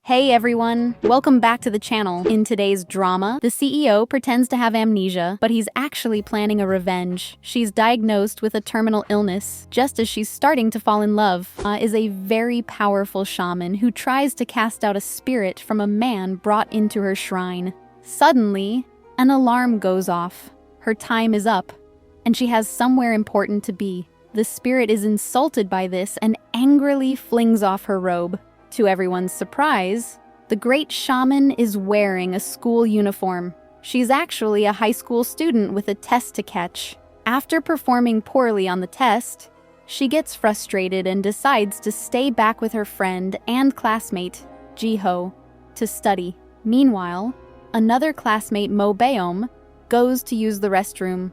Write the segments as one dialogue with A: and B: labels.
A: Hey everyone, welcome back to the channel. In today's drama, the CEO pretends to have amnesia, but he's actually planning a revenge. She's diagnosed with a terminal illness, just as she's starting to fall in love. Is a very powerful shaman who tries to cast out a spirit from a man brought into her shrine. Suddenly, an alarm goes off. Her time is up, and she has somewhere important to be. The spirit is insulted by this and angrily flings off her robe. To everyone's surprise, the great shaman is wearing a school uniform. She's actually a high school student with a test to catch. After performing poorly on the test, she gets frustrated and decides to stay back with her friend and classmate, Jiho, to study. Meanwhile, another classmate, Mo Beom, goes to use the restroom,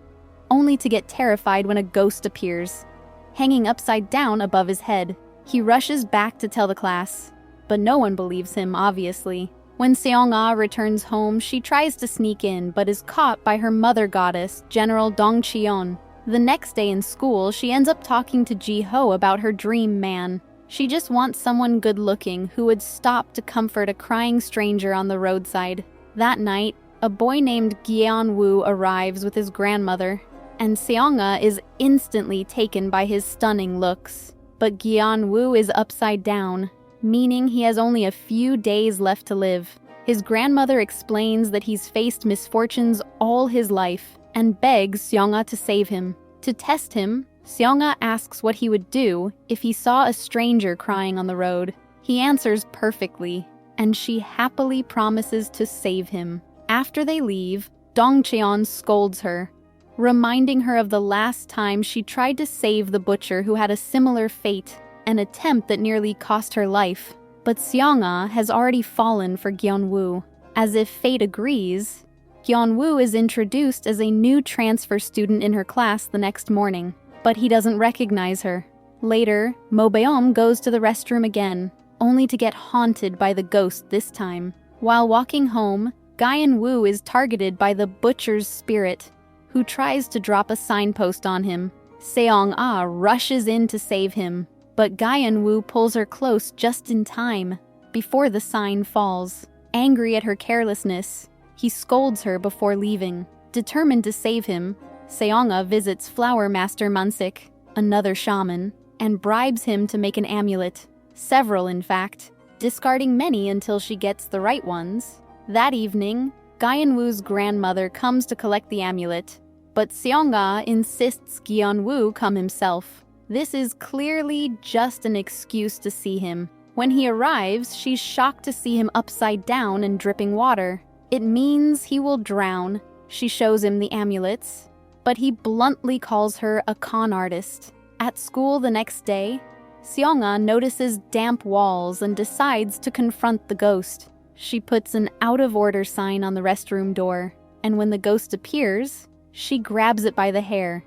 A: only to get terrified when a ghost appears, hanging upside down above his head. He rushes back to tell the class, but no one believes him, obviously. When Seong-ah returns home, she tries to sneak in, but is caught by her mother goddess, General Dong Cheon. The next day in school, she ends up talking to Ji-ho about her dream man. She just wants someone good-looking who would stop to comfort a crying stranger on the roadside. That night, a boy named Gyeon-woo arrives with his grandmother, and Seong-ah is instantly taken by his stunning looks. But Gyeon-woo is upside down, meaning he has only a few days left to live. His grandmother explains that he's faced misfortunes all his life and begs Seong-ah to save him. To test him, Seong-ah asks what he would do if he saw a stranger crying on the road. He answers perfectly, and she happily promises to save him. After they leave, Dong Cheon scolds her, reminding her of the last time she tried to save the butcher who had a similar fate, an attempt that nearly cost her life. But Seong-ah has already fallen for Gyeon-woo. As if fate agrees, Gyeon-woo is introduced as a new transfer student in her class the next morning, but he doesn't recognize her. Later, Mo Beom goes to the restroom again, only to get haunted by the ghost this time. While walking home, Gyeon-woo is targeted by the butcher's spirit, who tries to drop a signpost on him. Seong-ah rushes in to save him, but Gyeon-woo pulls her close just in time, before the sign falls. Angry at her carelessness, he scolds her before leaving. Determined to save him, Seong-ah visits Flower Master Mansik, another shaman, and bribes him to make an amulet. Several, in fact, discarding many until she gets the right ones. That evening, Gyeon-woo's grandmother comes to collect the amulet, but Seong-ah insists Gyeon-woo come himself. This is clearly just an excuse to see him. When he arrives, she's shocked to see him upside down and dripping water. It means he will drown. She shows him the amulets, but he bluntly calls her a con artist. At school the next day, Seong-ah notices damp walls and decides to confront the ghost. She puts an out-of-order sign on the restroom door, and when the ghost appears, she grabs it by the hair,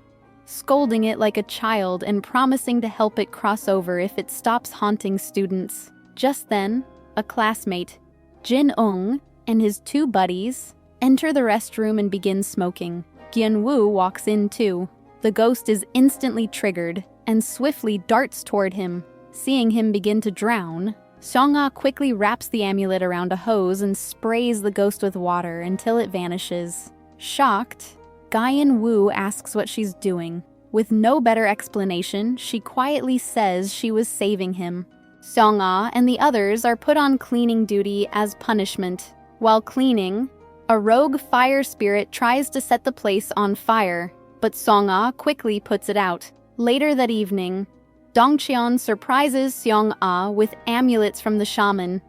A: scolding it like a child and promising to help it cross over if it stops haunting students. Just then, a classmate, Jin-ung, and his two buddies enter the restroom and begin smoking. Gyeon-woo walks in too. The ghost is instantly triggered and swiftly darts toward him. Seeing him begin to drown, Seong-ah quickly wraps the amulet around a hose and sprays the ghost with water until it vanishes. Shocked, Gyeon-woo asks what she's doing. With no better explanation, she quietly says she was saving him. Seong-ah and the others are put on cleaning duty as punishment. While cleaning, a rogue fire spirit tries to set the place on fire, but Seong-ah quickly puts it out. Later that evening, Dong Cheon surprises Seong-ah with amulets from the shaman,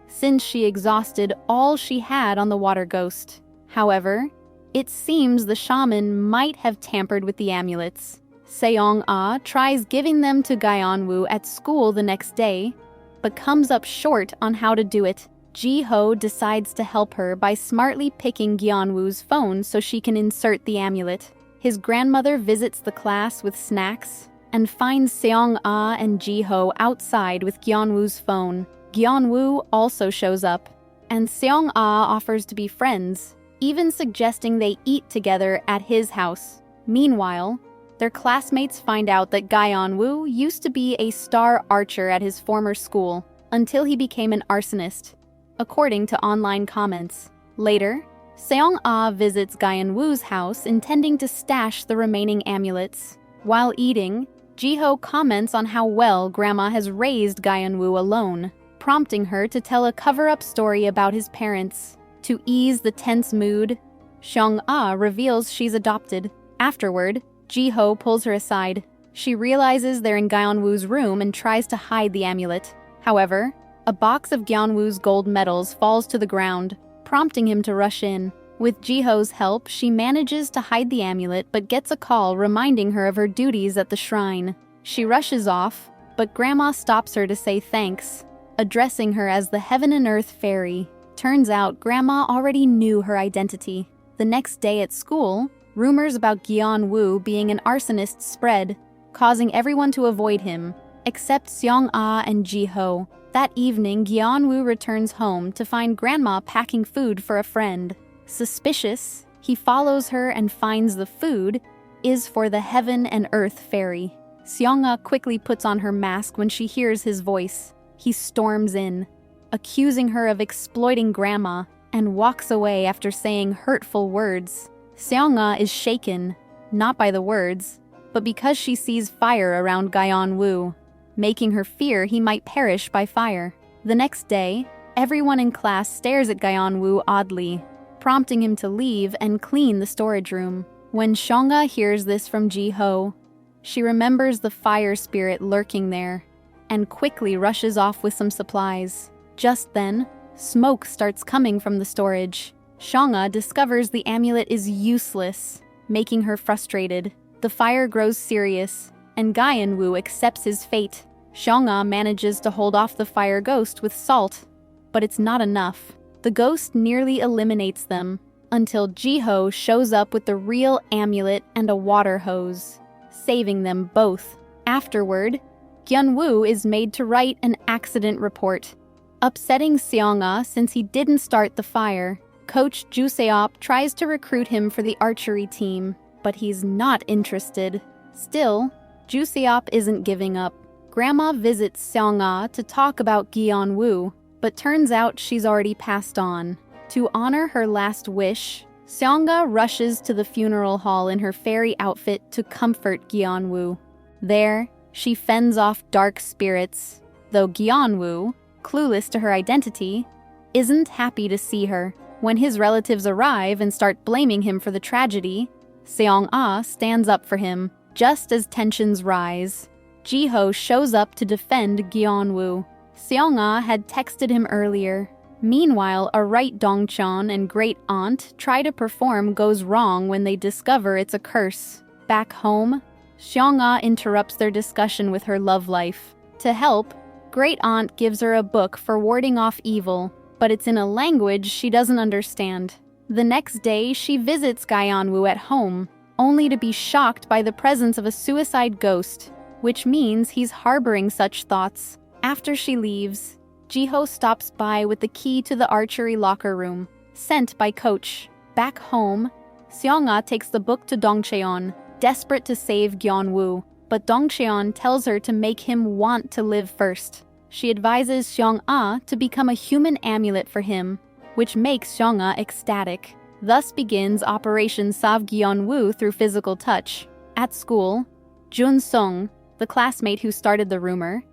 A: since she exhausted all she had on the water ghost. However, it seems the shaman might have tampered with the amulets. Seong-ah tries giving them to Gyeon-woo at school the next day, but comes up short on how to do it. Ji-ho decides to help her by smartly picking Gyeon-woo's phone so she can insert the amulet. His grandmother visits the class with snacks and finds Seong-ah and Ji-ho outside with Gyeon-woo's phone. Gyeon-woo also shows up, and Seong-ah offers to be friends, even suggesting they eat together at his house. Meanwhile, their classmates find out that Gyeon-woo used to be a star archer at his former school, until he became an arsonist. according to online comments. Later, Seong-ah visits Gyeon-woo's house intending to stash the remaining amulets. While eating, Ji-ho comments on how well Grandma has raised Gyeon-woo alone, prompting her to tell a cover-up story about his parents. To ease the tense mood, Seong-ah reveals she's adopted. Afterward, Ji-ho pulls her aside. She realizes they're in Gyeon-woo's room and tries to hide the amulet. However, a box of Gyeon-woo's gold medals falls to the ground, prompting him to rush in. With Ji-ho's help, she manages to hide the amulet but gets a call reminding her of her duties at the shrine. She rushes off, but Grandma stops her to say thanks, addressing her as the Heaven and Earth Fairy. Turns out Grandma already knew her identity. The next day at school, rumors about Gyeon-woo being an arsonist spread, causing everyone to avoid him, except Seong-ah and Ji-ho. That evening, Gyeon-woo returns home to find Grandma packing food for a friend. Suspicious, he follows her and finds the food is for the Heaven and Earth Fairy. Seong-ah quickly puts on her mask when she hears his voice. He storms in, accusing her of exploiting Grandma, and walks away after saying hurtful words. Seong-ah is shaken, not by the words, but because she sees fire around Gyeon-woo, making her fear he might perish by fire. The next day, everyone in class stares at Gyeon-woo oddly, prompting him to leave and clean the storage room. When Seong-ah hears this from Ji-ho, she remembers the fire spirit lurking there, and quickly rushes off with some supplies. Just then, smoke starts coming from the storage. Seong-ah discovers the amulet is useless, making her frustrated. The fire grows serious, and Gyeon-woo accepts his fate. Seong-ah manages to hold off the fire ghost with salt, but it's not enough. The ghost nearly eliminates them, until Ji-ho shows up with the real amulet and a water hose, saving them both. Afterward, Gyeon-woo is made to write an accident report, upsetting Seong-ah since he didn't start the fire. Coach Ju Se-op tries to recruit him for the archery team, but he's not interested. Still, Ju Se-op isn't giving up. Grandma visits Seong-ah to talk about Gyeon-woo, but turns out she's already passed on. To honor her last wish, Seong-ah rushes to the funeral hall in her fairy outfit to comfort Gyeon-woo. There, she fends off dark spirits, though Gyeon-woo, clueless to her identity, isn't happy to see her. When his relatives arrive and start blaming him for the tragedy, Seong-ah stands up for him. Just as tensions rise, Ji-ho shows up to defend Gyeon-woo. Seong-ah had texted him earlier. Meanwhile, a right Dongcheon and great aunt try to perform goes wrong when they discover it's a curse. Back home, Seong-ah interrupts their discussion with her love life. To help, great aunt gives her a book for warding off evil, but it's in a language she doesn't understand. The next day, she visits Gyeon-woo at home, only to be shocked by the presence of a suicide ghost, which means he's harboring such thoughts. After she leaves, Ji-ho stops by with the key to the archery locker room, sent by Coach. Back home, Seong-ah takes the book to Dongcheon, desperate to save Gyeon-woo, but Dongcheon tells her to make him want to live first. She advises Seong-ah to become a human amulet for him, which makes Seong-ah ecstatic. Thus begins Operation Salve Gyeon-woo through physical touch. At school, Jun-sung, the classmate who started the rumor,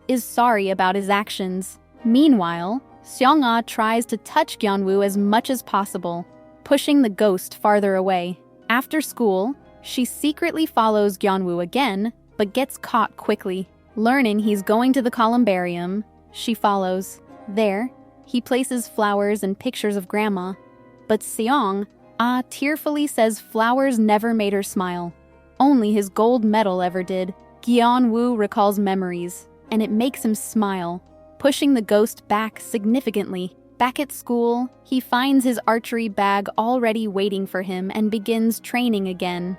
A: is sorry about his actions. Meanwhile, Seong-ah tries to touch Gyeon-woo as much as possible, pushing the ghost farther away. After school, she secretly follows Gyeon-woo again, but gets caught quickly. Learning he's going to the columbarium, she follows. There, he places flowers and pictures of Grandma, but Seong-ah tearfully says flowers never made her smile. Only his gold medal ever did. Gyeon-woo recalls memories, and it makes him smile, pushing the ghost back significantly. Back at school, he finds his archery bag already waiting for him and begins training again,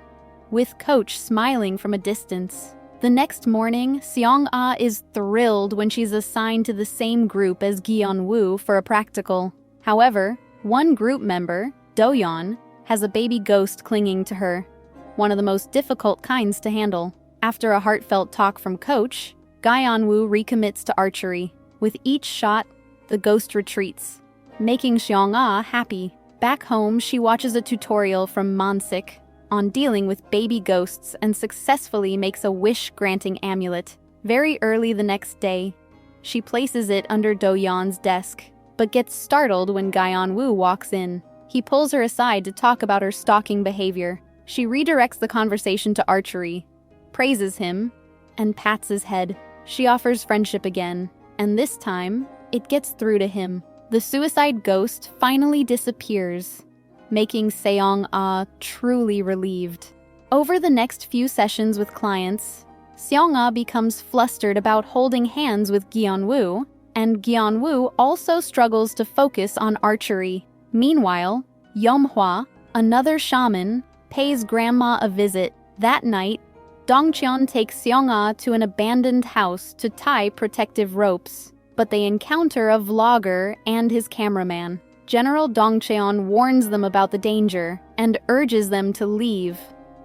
A: with Coach smiling from a distance. The next morning, Seong-ah is thrilled when she's assigned to the same group as Gyeon-woo for a practical. However, one group member, Do-yeon, has a baby ghost clinging to her, one of the most difficult kinds to handle. After a heartfelt talk from Coach, Gyeon-woo recommits to archery. With each shot, the ghost retreats, making Seong-ah happy. Back home, she watches a tutorial from Mansik on dealing with baby ghosts and successfully makes a wish-granting amulet. Very early the next day, she places it under Do-yeon's desk, but gets startled when Gyeon-woo walks in. He pulls her aside to talk about her stalking behavior. She redirects the conversation to archery, praises him, and pats his head. She offers friendship again, and this time, it gets through to him. The suicide ghost finally disappears, making Seong-ah truly relieved. Over the next few sessions with clients, Seong-ah becomes flustered about holding hands with Gyeon-woo, and Gyeon-woo also struggles to focus on archery. Meanwhile, Yeom-hwa, another shaman, pays Grandma a visit. That night, Dong-cheon takes Seong-ah to an abandoned house to tie protective ropes, but they encounter a vlogger and his cameraman. General Dong-cheon warns them about the danger and urges them to leave,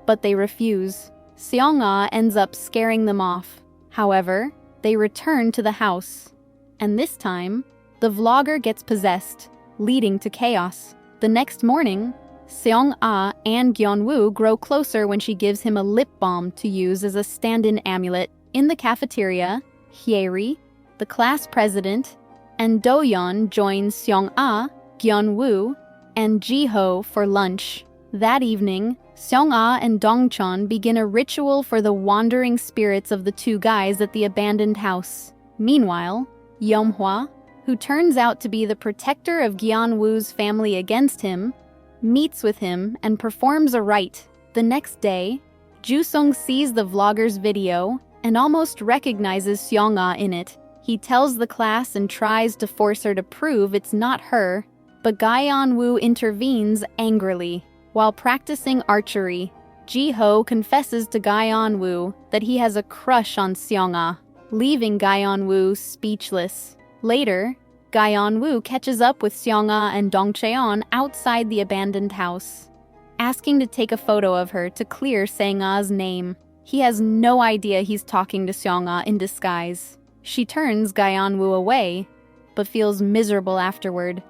A: but they refuse. Seong-ah ends up scaring them off. However, they return to the house, and this time, the vlogger gets possessed, leading to chaos. The next morning, Seong-ah and Gyeon-woo grow closer when she gives him a lip balm to use as a stand-in amulet. In the cafeteria, Hye-ri, the class president, and Do-yeon join Seong-ah, Gyeon-woo, and Ji-ho for lunch. That evening, Seong-ah and Dong-cheon begin a ritual for the wandering spirits of the two guys at the abandoned house. Meanwhile, Yeom-hwa, who turns out to be the protector of Gyeon-woo's family against him, meets with him and performs a rite. The next day, Ju-sung sees the vlogger's video and almost recognizes Seong-ah in it. He tells the class and tries to force her to prove it's not her, but Gyeon-woo intervenes angrily. While practicing archery, Ji-ho confesses to Gyeon-woo that he has a crush on Seong-ah, leaving Gyeon-woo speechless. Later, Gyeon-woo catches up with Seong-ah and Dong-cheon outside the abandoned house, asking to take a photo of her to clear Seong-ah's name. He has no idea he's talking to Seong-ah in disguise. She turns Gyeon-woo away, but feels miserable afterward.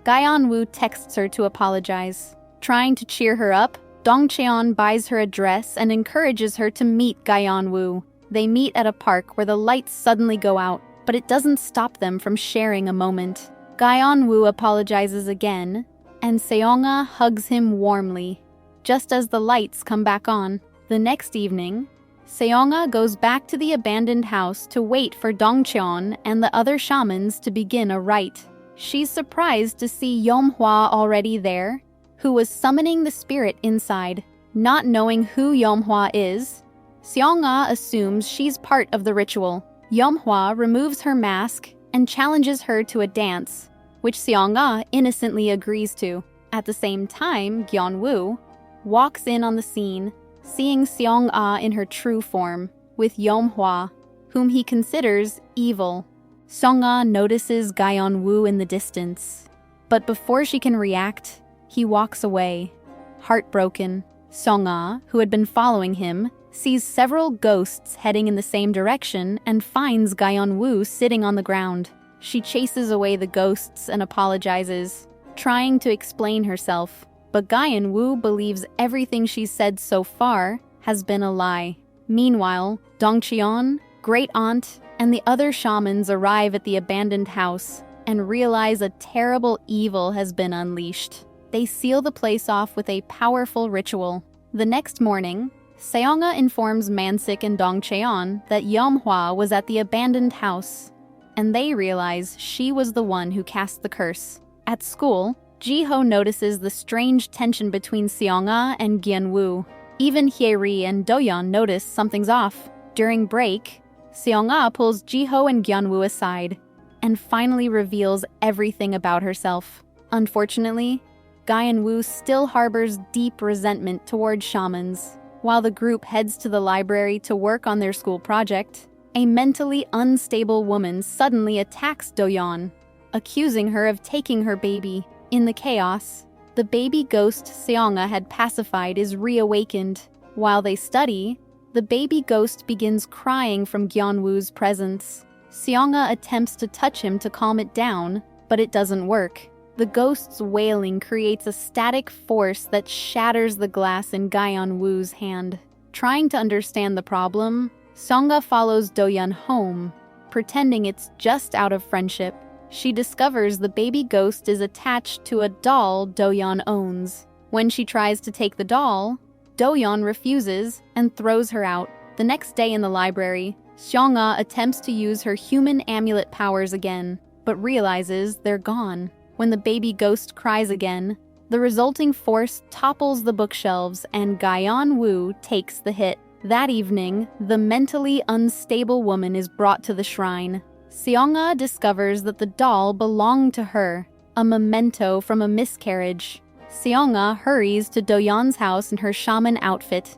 A: Gyeon-woo texts her to apologize. Trying to cheer her up, Dong-cheon buys her a dress and encourages her to meet Gyeon-woo. They meet at a park where the lights suddenly go out, but it doesn't stop them from sharing a moment. Gyeon-woo apologizes again, and Seong-ah hugs him warmly, just as the lights come back on. The next evening, Seong-ah goes back to the abandoned house to wait for Dong-cheon and the other shamans to begin a rite. She's surprised to see Yeom-hwa already there, who was summoning the spirit inside. Not knowing who Yeom-hwa is, Seong-ah assumes she's part of the ritual. Yeom-hwa removes her mask and challenges her to a dance, which Seong-ah innocently agrees to. At the same time, Gyeon-woo walks in on the scene, seeing Seong-ah in her true form, with Yeom-hwa, whom he considers evil. Seong-ah notices Gyeon-woo in the distance, but before she can react, he walks away. Heartbroken, Seong-ah, who had been following him, sees several ghosts heading in the same direction and finds Gyeon-woo sitting on the ground. She chases away the ghosts and apologizes, trying to explain herself, but Gyeon-woo believes everything she's said so far has been a lie. Meanwhile, Dong-cheon, Great Aunt, and the other shamans arrive at the abandoned house and realize a terrible evil has been unleashed. They seal the place off with a powerful ritual. The next morning, Seong-ah informs Mansik and Dong-cheon that Yeom-hwa was at the abandoned house, and they realize she was the one who cast the curse. At school, Ji-ho notices the strange tension between Seong-ah and Gyeon-woo. Even Hye-ri and Do-yeon notice something's off. During break, Seong-ah pulls Ji-ho and Gyeon-woo aside and finally reveals everything about herself. Unfortunately, Gyeon-woo still harbors deep resentment toward shamans. While the group heads to the library to work on their school project, a mentally unstable woman suddenly attacks Do-yeon, accusing her of taking her baby. In the chaos, the baby ghost Seong-ah had pacified is reawakened. While they study, the baby ghost begins crying from Gyeon-woo's presence. Seong-ah attempts to touch him to calm it down, but it doesn't work. The ghost's wailing creates a static force that shatters the glass in Gyeon-woo's hand. Trying to understand the problem, Seong-ah follows Do-yeon home, pretending it's just out of friendship. She discovers the baby ghost is attached to a doll Do-yeon owns. When she tries to take the doll, Do-yeon refuses and throws her out. The next day in the library, Seong-ah attempts to use her human amulet powers again, but realizes they're gone. When the baby ghost cries again, the resulting force topples the bookshelves and Gyeon-woo takes the hit. That evening, the mentally unstable woman is brought to the shrine. Seong-ah discovers that the doll belonged to her, a memento from a miscarriage. Seong-ah hurries to Do-yeon's house in her shaman outfit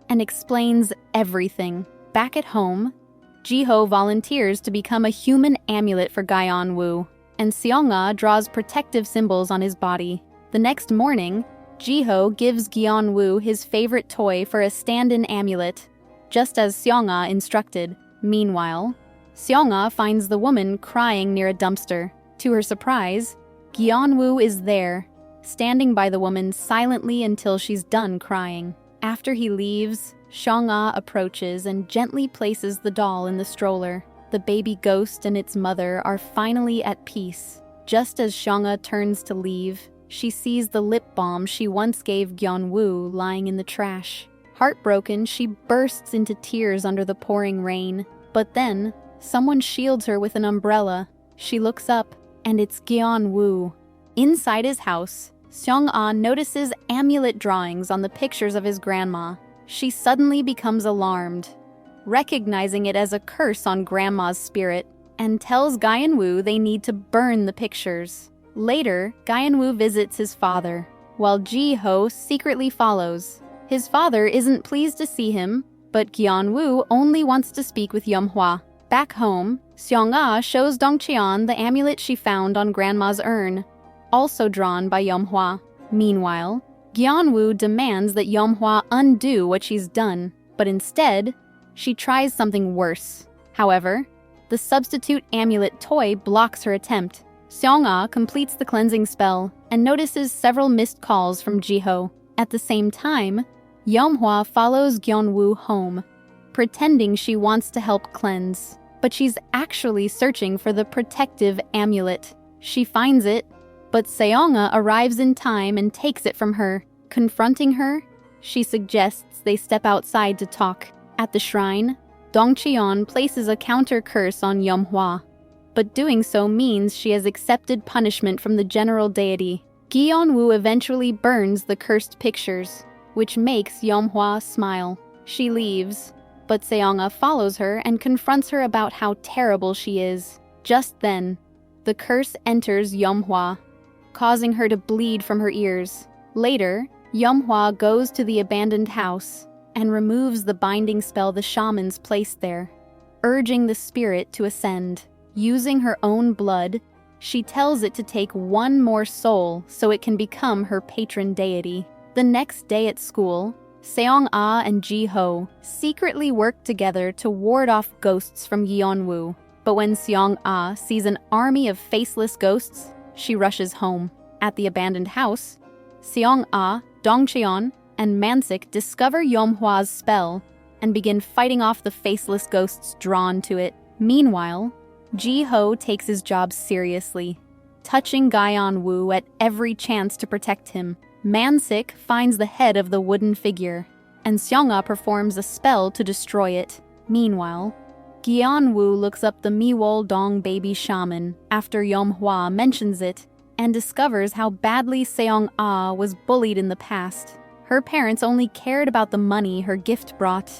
A: and explains everything. Back at home, Ji-ho volunteers to become a human amulet for Gyeon-woo, and Seong-ah draws protective symbols on his body. The next morning, Ji-ho gives Gyeon-woo his favorite toy for a stand-in amulet, just as Seong-ah instructed. Meanwhile, Seong-ah finds the woman crying near a dumpster. To her surprise, Gyeon-woo is there, standing by the woman silently until she's done crying. After he leaves, Seong-ah approaches and gently places the doll in the stroller. The baby ghost and its mother are finally at peace. Just as Seong-ah turns to leave, she sees the lip balm she once gave Gyeon-woo lying in the trash. Heartbroken, she bursts into tears under the pouring rain. But then, someone shields her with an umbrella. She looks up, and it's Gyeon-woo. Inside his house, Seong-ah notices amulet drawings on the pictures of his grandma. She suddenly becomes alarmed, recognizing it as a curse on grandma's spirit, and tells Gyeon-woo they need to burn the pictures. Later, Gyeon-woo visits his father, while Ji-ho secretly follows. His father isn't pleased to see him, but Gyeon-woo only wants to speak with Yeom-hwa. Back home, Seong-ah shows Dong-cheon the amulet she found on grandma's urn, also drawn by Yeom-hwa. Meanwhile, Gyeon-woo demands that Yeom-hwa undo what she's done, but instead, she tries something worse. However, the substitute amulet toy blocks her attempt. Seong-ah completes the cleansing spell and notices several missed calls from Ji-ho. At the same time, Yeom-hwa follows Gyeon-woo home, pretending she wants to help cleanse, but she's actually searching for the protective amulet. She finds it, but Seong-ah arrives in time and takes it from her. Confronting her, she suggests they step outside to talk. At the shrine, Dong-cheon places a counter curse on Yeom-hwa, but doing so means she has accepted punishment from the general deity. Gyeon-woo eventually burns the cursed pictures, which makes Yeom-hwa smile. She leaves, but Seong-ah follows her and confronts her about how terrible she is. Just then, the curse enters Yeom-hwa, causing her to bleed from her ears. Later, Yeom-hwa goes to the abandoned house and removes the binding spell the shamans placed there, urging the spirit to ascend. Using her own blood, she tells it to take one more soul so it can become her patron deity. The next day at school, Seong-ah and Ji-ho secretly work together to ward off ghosts from Gyeon-woo. But when Seong-ah sees an army of faceless ghosts, she rushes home. At the abandoned house, Seong-ah, Dong-cheon, and Mansik discover Yeom-hwa's spell and begin fighting off the faceless ghosts drawn to it. Meanwhile, Ji-ho takes his job seriously, touching Gyeon-woo at every chance to protect him. Mansik finds the head of the wooden figure, and Seong-ah performs a spell to destroy it. Meanwhile, Gyeon-woo looks up the Miwol-dong baby shaman after Yeom-hwa mentions it and discovers how badly Seong-ah was bullied in the past. Her parents only cared about the money her gift brought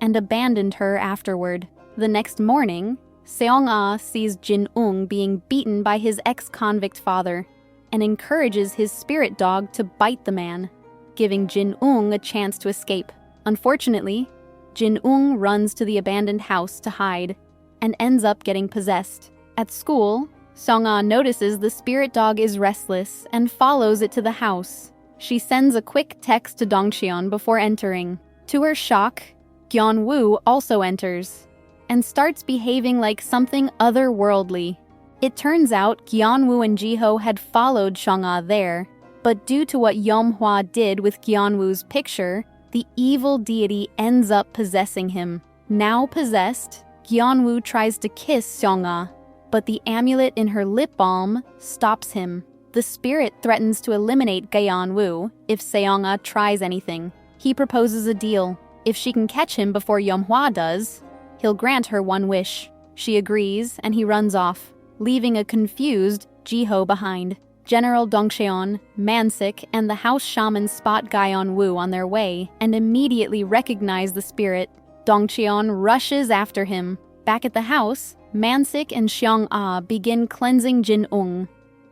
A: and abandoned her afterward. The next morning, Seong-ah sees Jin-ung being beaten by his ex-convict father and encourages his spirit dog to bite the man, giving Jin-ung a chance to escape. Unfortunately, Jin-ung runs to the abandoned house to hide and ends up getting possessed. At school, Seong-ah notices the spirit dog is restless and follows it to the house. She sends a quick text to Dong-cheon before entering. To her shock, Gyeon-woo also enters, and starts behaving like something otherworldly. It turns out Gyeonwoo and Jiho had followed Seong-ah there, but due to what Yeomhwa did with Gyeonwoo's picture, the evil deity ends up possessing him. Now possessed, Gyeonwoo tries to kiss Seong-ah, but the amulet in her lip balm stops him. The spirit threatens to eliminate Gyeonwoo if Seong-ah tries anything. He proposes a deal. If she can catch him before Yeomhwa does, he'll grant her one wish. She agrees, and he runs off, leaving a confused Jiho behind. General Dongcheon, Mansik, and the house shaman spot Gyeonwoo on their way and immediately recognize the spirit. Dongcheon rushes after him. Back at the house, Mansik and Seong-ah begin cleansing Jin-ung,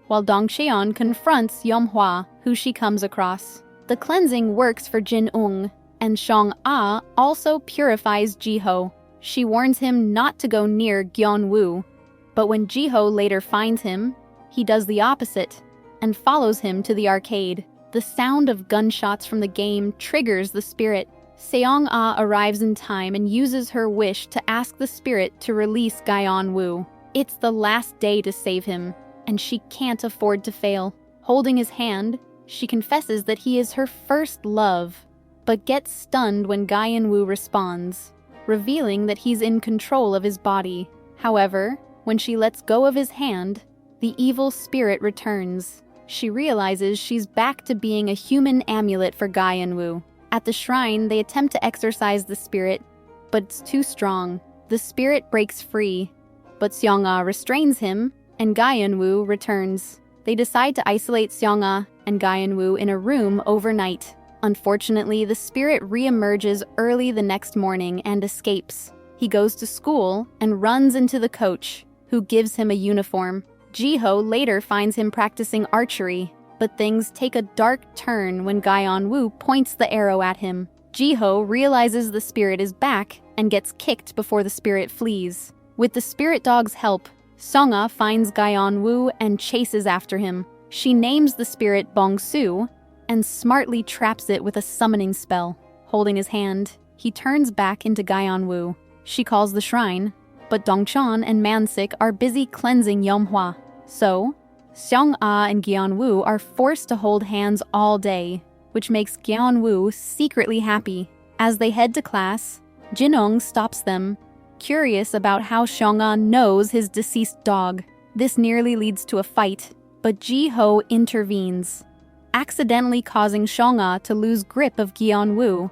A: while Dongcheon confronts Yeomhwa, who she comes across. The cleansing works for Jin-ung, and Seong-ah also purifies Jiho. She warns him not to go near Gyeonwoo, but when Jiho later finds him, he does the opposite and follows him to the arcade. The sound of gunshots from the game triggers the spirit. Seong-ah arrives in time and uses her wish to ask the spirit to release Gyeonwoo. It's the last day to save him, and she can't afford to fail. Holding his hand, she confesses that he is her first love, but gets stunned when Gyeonwoo responds, revealing that he's in control of his body. However, when she lets go of his hand, the evil spirit returns. She realizes she's back to being a human amulet for Gyeonwoo. At the shrine, they attempt to exorcise the spirit, but it's too strong. The spirit breaks free, but Seong-ah restrains him, and Gyeonwoo returns. They decide to isolate Seong-ah and Gyeonwoo in a room overnight. Unfortunately, the spirit re-emerges early the next morning and escapes. He goes to school and runs into the coach, who gives him a uniform. Jiho later finds him practicing archery, but things take a dark turn when Gyeonwoo points the arrow at him. Jiho realizes the spirit is back and gets kicked before the spirit flees. With the spirit dog's help, Seong-ah finds Gyeonwoo and chases after him. She names the spirit Bong-soo and smartly traps it with a summoning spell. Holding his hand, he turns back into Gyeonwoo. She calls the shrine, but Dongcheon and Mansik are busy cleansing Yeomhwa. So, Seong-ah and Gyeonwoo are forced to hold hands all day, which makes Gyeonwoo secretly happy. As they head to class, Jin-ung stops them, curious about how Seong-ah knows his deceased dog. This nearly leads to a fight, but Jiho intervenes, accidentally causing Seong-ah to lose grip of Gyeonwoo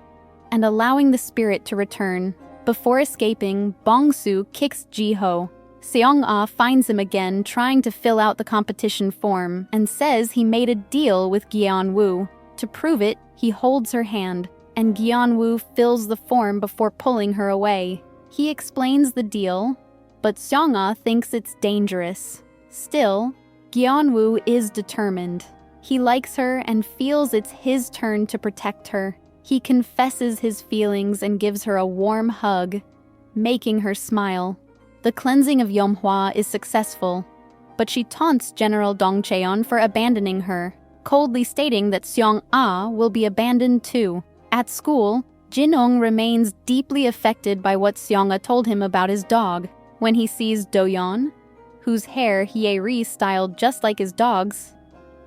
A: and allowing the spirit to return. Before escaping, Bong-soo kicks Jiho. Seong-ah finds him again trying to fill out the competition form and says he made a deal with Gyeonwoo. To prove it, he holds her hand, and Gyeonwoo fills the form before pulling her away. He explains the deal, but Seong-ah thinks it's dangerous. Still, Gyeonwoo is determined. He likes her and feels it's his turn to protect her. He confesses his feelings and gives her a warm hug, making her smile. The cleansing of Yeomhwa is successful, but she taunts General Dongcheon for abandoning her, coldly stating that Seong-ah will be abandoned too. At school, Jin-ung remains deeply affected by what Seong-ah told him about his dog. When he sees Do-yeon, whose hair Hye-ri styled just like his dog's,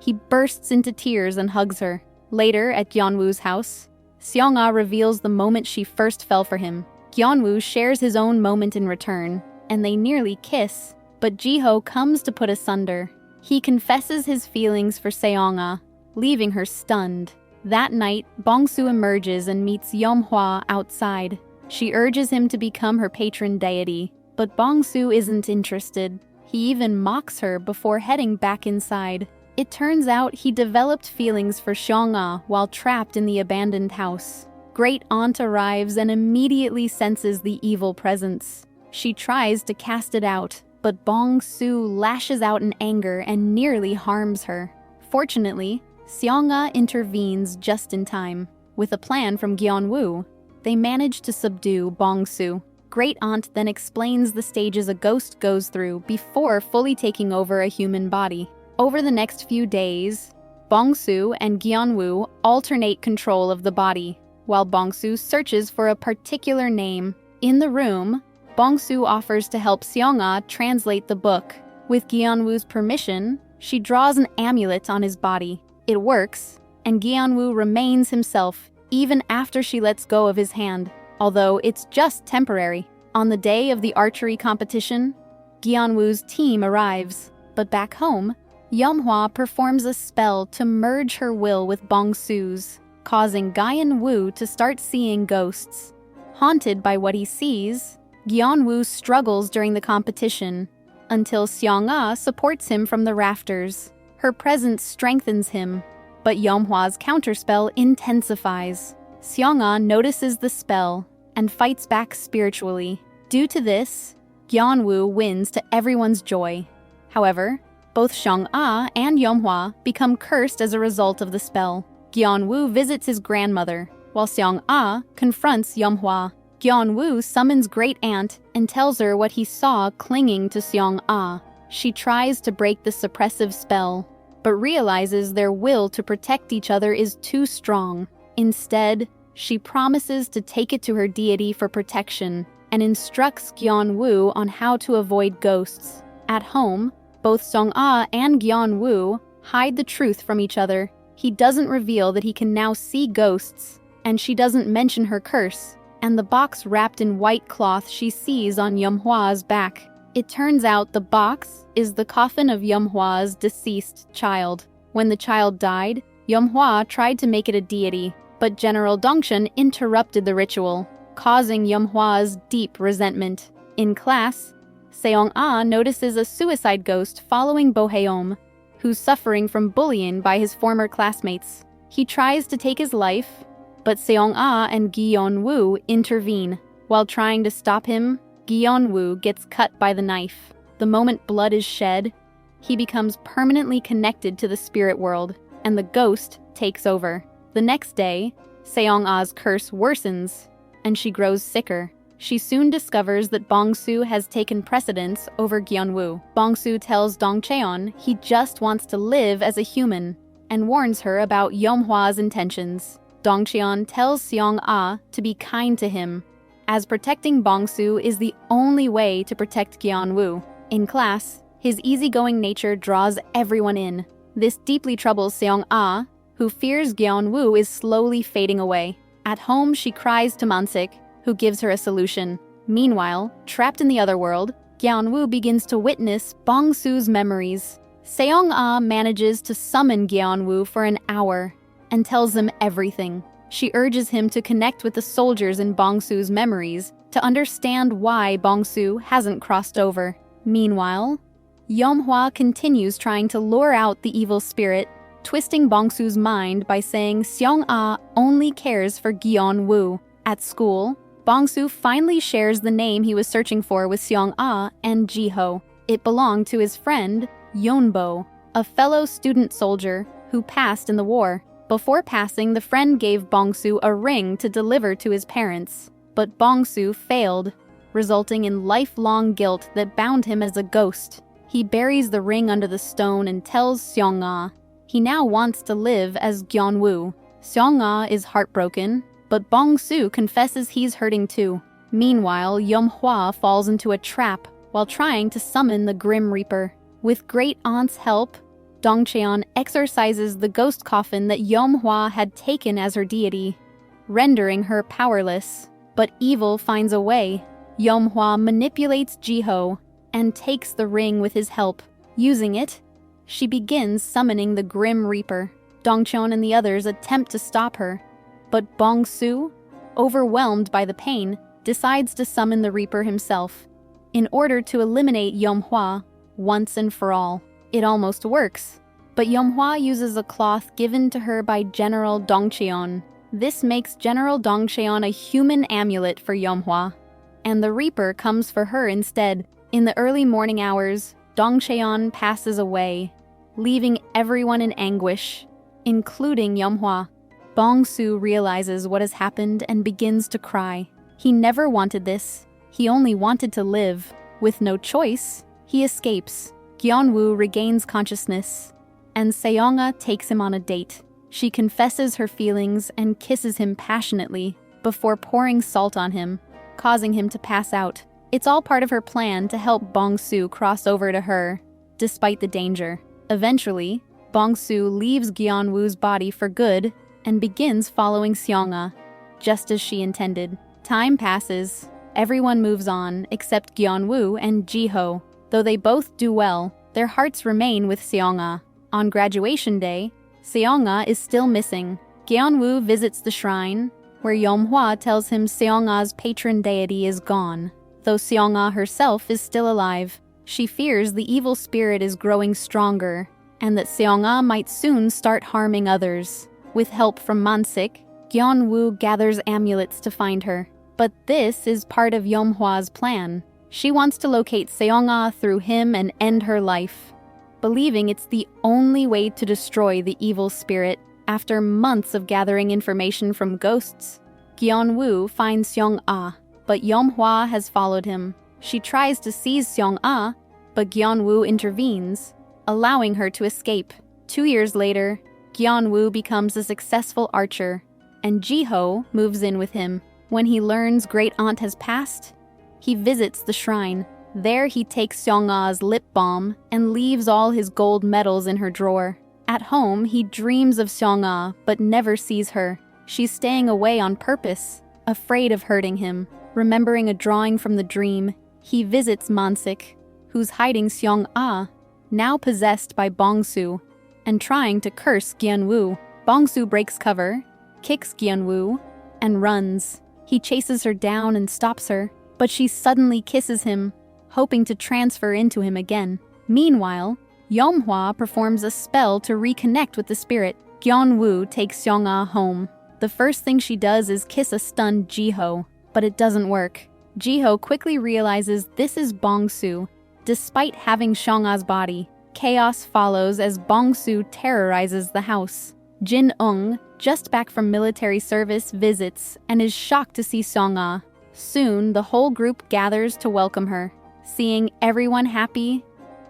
A: he bursts into tears and hugs her. Later, at Gyeonwoo's house, Seong-ah reveals the moment she first fell for him. Gyeonwoo shares his own moment in return, and they nearly kiss, but Jiho comes to put asunder. He confesses his feelings for Seong-ah, leaving her stunned. That night, Bong-soo emerges and meets Yeomhwa outside. She urges him to become her patron deity, but Bong-soo isn't interested. He even mocks her before heading back inside. It turns out he developed feelings for Seong-ah while trapped in the abandoned house. Great Aunt arrives and immediately senses the evil presence. She tries to cast it out, but Bong-soo lashes out in anger and nearly harms her. Fortunately, Seong-ah intervenes just in time. With a plan from Gyeonwoo, they manage to subdue Bong-soo. Great Aunt then explains the stages a ghost goes through before fully taking over a human body. Over the next few days, Bong-soo and Gyeonwoo alternate control of the body, while Bong-soo searches for a particular name. In the room, Bong-soo offers to help Seong-ah translate the book. With Gyeon-woo's permission, she draws an amulet on his body. It works, and Gyeon-woo remains himself even after she lets go of his hand, although it's just temporary. On the day of the archery competition, Gyeon-woo's team arrives, but back home, Yeom-hwa performs a spell to merge her will with Bong-soo's, causing Gyeon-woo to start seeing ghosts. Haunted by what he sees, Gyeon-woo struggles during the competition until Seong-ah supports him from the rafters. Her presence strengthens him, but Yeom-hwa's counterspell intensifies. Seong-ah notices the spell and fights back spiritually. Due to this, Gyeon-woo wins to everyone's joy. However, both Seong-ah and Yeom-hwa become cursed as a result of the spell. Gyeon-woo visits his grandmother, while Seong-ah confronts Yeom-hwa. Gyeon-woo summons Great Aunt and tells her what he saw clinging to Seong-ah. She tries to break the suppressive spell, but realizes their will to protect each other is too strong. Instead, she promises to take it to her deity for protection and instructs Gyeon-woo on how to avoid ghosts. At home, both Seong-ah and Gyeon-woo hide the truth from each other. He doesn't reveal that he can now see ghosts, and she doesn't mention her curse and the box wrapped in white cloth she sees on Yeom-hwa's back. It turns out the box is the coffin of Yeom-hwa's deceased child. When the child died, Yeom-hwa tried to make it a deity, but General Dongcheon interrupted the ritual, causing Yeom-hwa's deep resentment. In class, Seong-ah notices a suicide ghost following Bohaeom, who's suffering from bullying by his former classmates. He tries to take his life, but Seong-ah and Gyeon-woo intervene. While trying to stop him, Gyeon-woo gets cut by the knife. The moment blood is shed, he becomes permanently connected to the spirit world, and the ghost takes over. The next day, Seong-ah's curse worsens, and she grows sicker. She soon discovers that Bong-soo has taken precedence over Gyeon-woo. Bong-soo tells Dong-cheon he just wants to live as a human, and warns her about Yeom-hwa's intentions. Dong-cheon tells Seong-ah to be kind to him, as protecting Bong-soo is the only way to protect Gyeon-woo. In class, his easygoing nature draws everyone in. This deeply troubles Seong-ah, who fears Gyeon-woo is slowly fading away. At home, she cries to Mansik, who gives her a solution. Meanwhile, trapped in the other world, Gyeon-woo begins to witness Bong-soo's memories. Seong-ah manages to summon Gyeon-woo for an hour and tells him everything. She urges him to connect with the soldiers in Bong-soo's memories to understand why Bong-soo hasn't crossed over. Meanwhile, Yeom-hwa continues trying to lure out the evil spirit, twisting Bong-soo's mind by saying Seong-ah only cares for Gyeon-woo. At school, Bong-soo finally shares the name he was searching for with Seong-ah and Jiho. It belonged to his friend, Yeonbo, a fellow student soldier who passed in the war. Before passing, the friend gave Bong-soo a ring to deliver to his parents, but Bong-soo failed, resulting in lifelong guilt that bound him as a ghost. He buries the ring under the stone and tells Seong-ah he now wants to live as Gyeon-woo. Seong-ah is heartbroken, but Bong-soo confesses he's hurting too. Meanwhile, Yeom-hwa falls into a trap while trying to summon the Grim Reaper. With Great Aunt's help, Dong-cheon exorcises the ghost coffin that Yeom-hwa had taken as her deity, rendering her powerless. But evil finds a way. Yeom-hwa manipulates Jiho and takes the ring with his help. Using it, she begins summoning the Grim Reaper. Dong-cheon and the others attempt to stop her, but Bong-soo, overwhelmed by the pain, decides to summon the Reaper himself, in order to eliminate Yeom-hwa once and for all. It almost works, but Yeom-hwa uses a cloth given to her by General Dong-cheon. This makes General Dong-cheon a human amulet for Yeom-hwa, and the Reaper comes for her instead. In the early morning hours, Dong-cheon passes away, leaving everyone in anguish, including Yeom-hwa. Bong-soo realizes what has happened and begins to cry. He never wanted this. He only wanted to live. With no choice, he escapes. Gyeon-woo regains consciousness, and Seong-ah takes him on a date. She confesses her feelings and kisses him passionately before pouring salt on him, causing him to pass out. It's all part of her plan to help Bong-soo cross over to her, despite the danger. Eventually, Bong-soo leaves Gyeon-woo's body for good and begins following Seong-ah, just as she intended. Time passes. Everyone moves on except Gyeon-woo and Ji-ho. Though they both do well, their hearts remain with Seong-ah. On graduation day, Seong-ah is still missing. Gyeon-woo visits the shrine, where Yeom-hwa tells him Seong-ah's patron deity is gone. Though Seong-ah herself is still alive, she fears the evil spirit is growing stronger, and that Seong-ah might soon start harming others. With help from Mansik, Gyeon-woo gathers amulets to find her. But this is part of Yeom-hwa's plan. She wants to locate Seong-ah through him and end her life. Believing it's the only way to destroy the evil spirit, after months of gathering information from ghosts, Gyeon-woo finds Seong-ah, but Yeom-hwa has followed him. She tries to seize Seong-ah, but Gyeon-woo intervenes, allowing her to escape. 2 years later, Gyeon-woo becomes a successful archer, and Ji-ho moves in with him. When he learns Great Aunt has passed, he visits the shrine. There he takes Seong-ah's lip balm and leaves all his gold medals in her drawer. At home, he dreams of Seong-ah but never sees her. She's staying away on purpose, afraid of hurting him. Remembering a drawing from the dream, he visits Mansik, who's hiding Seong-ah, now possessed by Bong-soo, and trying to curse Gyeon-woo. Bong-soo breaks cover, kicks Gyeon-woo, and runs. He chases her down and stops her, but she suddenly kisses him, hoping to transfer into him again. Meanwhile, Yeom-hwa performs a spell to reconnect with the spirit. Gyeon-woo takes Seong-ah home. The first thing she does is kiss a stunned Ji-ho, but it doesn't work. Ji-ho quickly realizes this is Bong-soo. Despite having Seong-ah's body, chaos follows as Bong-soo terrorizes the house. Jin-ung, just back from military service, visits and is shocked to see Seong-ah. Soon, the whole group gathers to welcome her. Seeing everyone happy,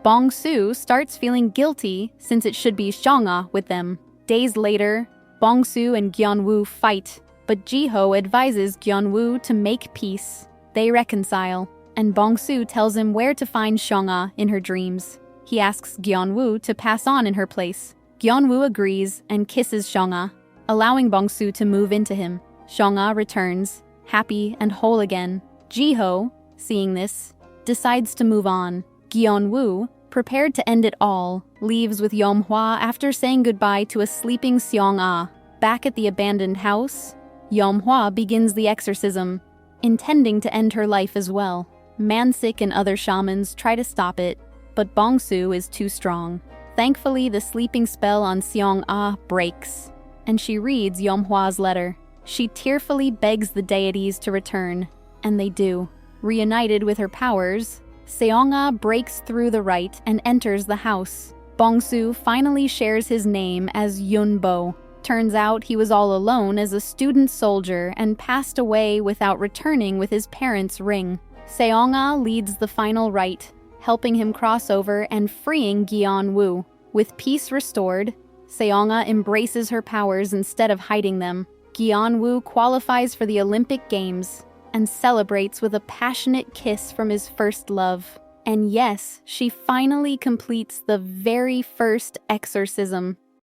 A: Bong-soo starts feeling guilty since it should be Seong-ah with them. Days later, Bong-soo and Gyeon-woo fight, but Ji-ho advises Gyeon-woo to make peace. They reconcile, and Bong-soo tells him where to find Seong-ah in her dreams. He asks Gyeon-woo to pass on in her place. Gyeon-woo agrees and kisses Seong-ah, allowing Bong-soo to move into him. Seong-ah returns, happy and whole again. Ji-ho, seeing this, decides to move on. Gyeon-woo, prepared to end it all, leaves with Yeom-hwa after saying goodbye to a sleeping Seong-ah. Back at the abandoned house, Yeom-hwa begins the exorcism, intending to end her life as well. Mansik and other shamans try to stop it, but Bong-soo is too strong. Thankfully, the sleeping spell on Seong-ah breaks, and she reads Yeom-hwa's letter. She tearfully begs the deities to return, and they do. Reunited with her powers, Seong-ah breaks through the rite and enters the house. Bong-soo finally shares his name as Yun-bo. Turns out he was all alone as a student soldier and passed away without returning with his parents' ring. Seong-ah leads the final rite, helping him cross over and freeing Gyeon-woo. With peace restored, Seong-ah embraces her powers instead of hiding them. Gyeon-woo qualifies for the Olympic Games and celebrates with a passionate kiss from his first love. And yes, she finally completes the very first exorcism.